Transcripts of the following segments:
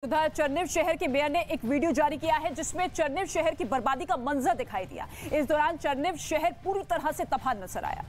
उधर चरनिव शहर के मेयर ने एक वीडियो जारी किया है जिसमें चरनिव शहर की बर्बादी का मंजर दिखाई दिया। इस दौरान चरनिव शहर पूरी तरह से तबाह नजर आया।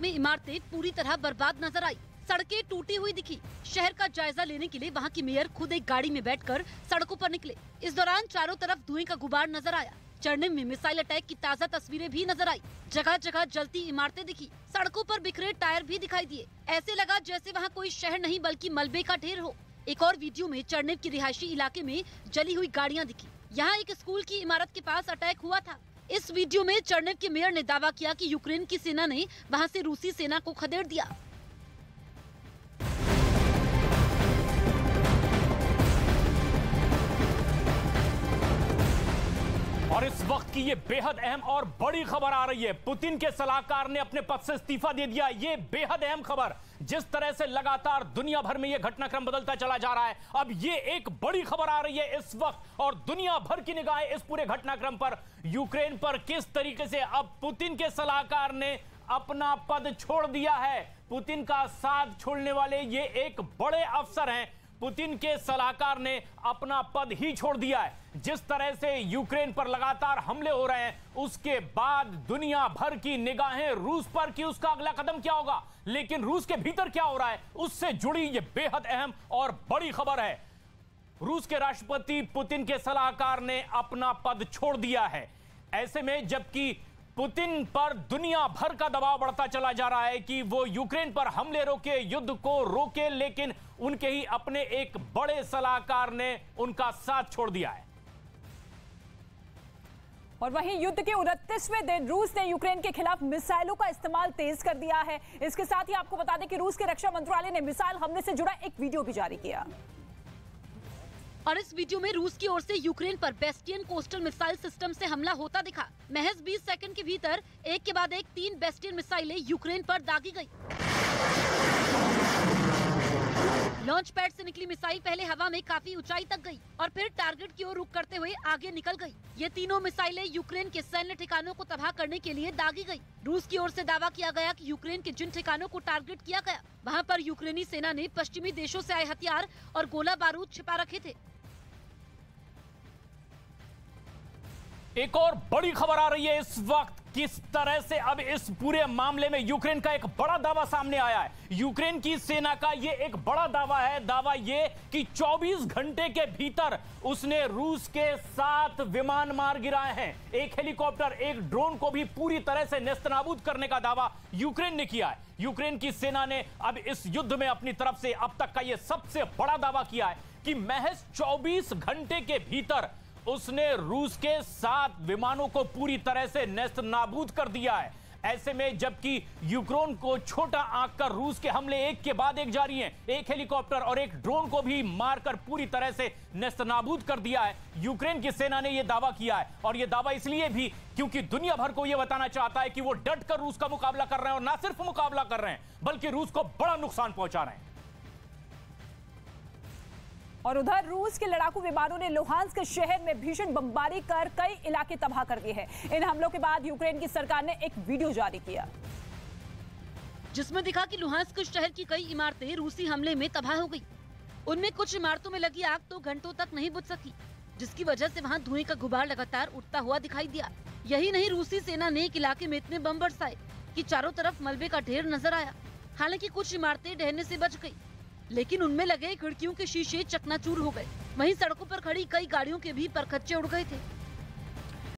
में इमारतें पूरी तरह बर्बाद नजर आई, सड़कें टूटी हुई दिखी। शहर का जायजा लेने के लिए वहां की मेयर खुद एक गाड़ी में बैठकर सड़कों पर निकले। इस दौरान चारों तरफ धुएं का गुबार नजर आया। चरनिव में मिसाइल अटैक की ताज़ा तस्वीरें भी नजर आई। जगह जगह जलती इमारतें दिखी, सड़कों पर बिखरे टायर भी दिखाई दिए। ऐसे लगा जैसे वहां कोई शहर नहीं बल्कि मलबे का ढेर हो। एक और वीडियो में चरनिव के रिहायशी इलाके में जली हुई गाड़ियां दिखी। यहाँ एक स्कूल की इमारत के पास अटैक हुआ था। इस वीडियो में चरनिव के मेयर ने दावा किया कि यूक्रेन की सेना ने वहां से रूसी सेना को खदेड़ दिया। और इस वक्त की ये बेहद अहम और बड़ी खबर आ रही है। पुतिन के सलाहकार ने अपने पद से इस्तीफा दे दिया। ये बेहद अहम खबर, जिस तरह से लगातार दुनिया भर में ये घटनाक्रम बदलता चला जा रहा है, अब ये एक बड़ी खबर आ रही है इस वक्त। और दुनिया भर की निगाहें इस पूरे घटनाक्रम पर, यूक्रेन पर, किस तरीके से अब पुतिन के सलाहकार ने अपना पद छोड़ दिया है। पुतिन का साथ छोड़ने वाले ये एक बड़े अफसर हैं। पुतिन के सलाहकार ने अपना पद ही छोड़ दिया है। जिस तरह से यूक्रेन पर लगातार हमले हो रहे हैं, उसके बाद दुनिया भर की निगाहें रूस पर कि उसका अगला कदम क्या होगा। लेकिन रूस के भीतर क्या हो रहा है, उससे जुड़ी यह बेहद अहम और बड़ी खबर है। रूस के राष्ट्रपति पुतिन के सलाहकार ने अपना पद छोड़ दिया है। ऐसे में जबकि पुतिन पर दुनिया भर का दबाव बढ़ता चला जा रहा है कि वो यूक्रेन पर हमले रोके, युद्ध को रोके, लेकिन उनके ही अपने एक बड़े सलाहकार ने उनका साथ छोड़ दिया है। और वहीं युद्ध के 29वें दिन रूस ने यूक्रेन के खिलाफ मिसाइलों का इस्तेमाल तेज कर दिया है। इसके साथ ही आपको बता दें कि रूस के रक्षा मंत्रालय ने मिसाइल हमले से जुड़ा एक वीडियो भी जारी किया। और इस वीडियो में रूस की ओर से यूक्रेन पर बेस्टियन कोस्टल मिसाइल सिस्टम से हमला होता दिखा। महज 20 सेकंड के भीतर एक के बाद एक 3 बेस्टियन मिसाइलें यूक्रेन पर दागी गई। लॉन्च पैड से निकली मिसाइल पहले हवा में काफी ऊंचाई तक गई और फिर टारगेट की ओर रुख करते हुए आगे निकल गई। ये तीनों मिसाइलें यूक्रेन के सैन्य ठिकानों को तबाह करने के लिए दागी गई। रूस की ओर से दावा किया गया कि यूक्रेन के जिन ठिकानों को टारगेट किया गया, वहां पर यूक्रेनी सेना ने पश्चिमी देशों से आए हथियार और गोला बारूद छिपा रखे थे। एक और बड़ी खबर आ रही है इस वक्त, किस तरह से अब इस पूरे मामले में यूक्रेन का एक बड़ा दावा सामने आया है। यूक्रेन की सेना का ये एक बड़ा दावा है। दावा ये कि 24 घंटे के भीतर उसने रूस के 7 विमान मार गिराए हैं। एक हेलीकॉप्टर, एक ड्रोन को भी पूरी तरह से नेस्तनाबूद करने का दावा यूक्रेन ने किया है। यूक्रेन की सेना ने अब इस युद्ध में अपनी तरफ से अब तक का यह सबसे बड़ा दावा किया है कि महज 24 घंटे के भीतर उसने रूस के 7 विमानों को पूरी तरह से नेस्त नाबूद कर दिया है। ऐसे में जबकि यूक्रेन को छोटा आंक कर रूस के हमले एक के बाद एक जारी हैं, एक हेलीकॉप्टर और एक ड्रोन को भी मारकर पूरी तरह से नेस्त नाबूद कर दिया है। यूक्रेन की सेना ने यह दावा किया है, और यह दावा इसलिए भी क्योंकि दुनिया भर को यह बताना चाहता है कि वो डट कर रूस का मुकाबला कर रहे हैं, और ना सिर्फ मुकाबला कर रहे हैं बल्कि रूस को बड़ा नुकसान पहुंचा रहे हैं। और उधर रूस के लड़ाकू विमानों ने लुहांस्क शहर में भीषण बमबारी कर कई इलाके तबाह कर दिए हैं। इन हमलों के बाद यूक्रेन की सरकार ने एक वीडियो जारी किया जिसमें दिखा कि लुहांस्क शहर की कई इमारतें रूसी हमले में तबाह हो गई। उनमें कुछ इमारतों में लगी आग तो घंटों तक नहीं बुझ सकी, जिसकी वजह से वहां धुएं का गुबार लगातार उठता हुआ दिखाई दिया। यही नहीं, रूसी सेना ने एक इलाके में इतने बम बरसाए कि चारों तरफ मलबे का ढेर नजर आया। हालांकि कुछ इमारतें ढहने से बच गई, लेकिन उनमें लगे खिड़कियों के शीशे चकनाचूर हो गए। वहीं सड़कों पर खड़ी कई गाड़ियों के भी परखच्चे उड़ गए थे।